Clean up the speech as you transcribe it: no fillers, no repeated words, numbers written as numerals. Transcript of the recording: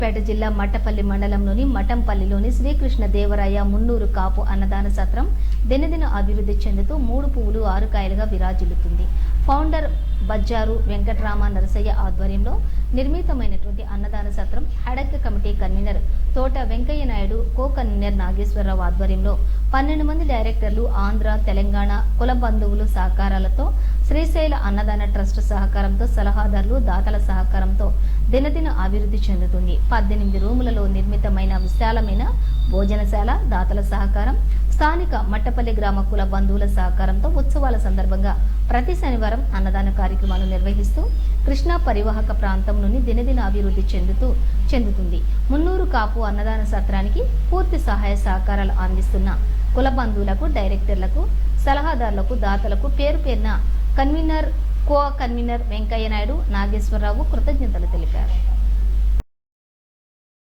పేట జిల్లా మట్టపల్లి మండలంలోని మఠంపల్లిలోని శ్రీకృష్ణ దేవరాయ మున్నూరు కాపు అన్నదాన సత్రం దినదిన అభివృద్ధి చెందుతూ 3 పువ్వులు 6 కాయలుగా విరాజిల్లుతుంది. ఫౌండర్ బజ్జారు వెంకటరామ నరసయ్య ఆధ్వర్యంలో నిర్మితమైనటువంటి అన్నదాన సత్రం హడక్క కమిటీ కన్వీనర్ తోట వెంకయ్య నాయుడు, కో కన్వీనర్ నాగేశ్వరరావు ఆధ్వర్యంలో 12 మంది డైరెక్టర్లు, ఆంధ్ర, తెలంగాణ కుల బంధువులు సహకారాలతో, శ్రీశైల అన్నదాన ట్రస్ట్ సహకారంతో, సలహాదారులు, దాతల సహకారంతో దినదిన అభివృద్ధి చెందుతుంది. 18 రూములలో నిర్మితమైన విశాలమైన భోజనశాల, దాతల సహకారం, స్థానిక మట్టపల్లి గ్రామ కుల బంధువుల సహకారంతో ఉత్సవాల సందర్భంగా ప్రతి శనివారం అన్నదాన కార్యక్రమాలు నిర్వహిస్తూ కృష్ణా పరివాహక ప్రాంతంలోని దినదిన అభివృద్ధి చెందుతుంది. మున్నూరు కాపు అన్నదాన సత్రానికి పూర్తి సహాయ సహకారాలు అందిస్తున్న కుల బంధువులకు, డైరెక్టర్లకు, సలహాదారులకు, దాతలకు పేరు పేరున convener, co convener Venkaiah Naidu, Nageswara Rao కృతజ్ఞతలు తెలిపారు.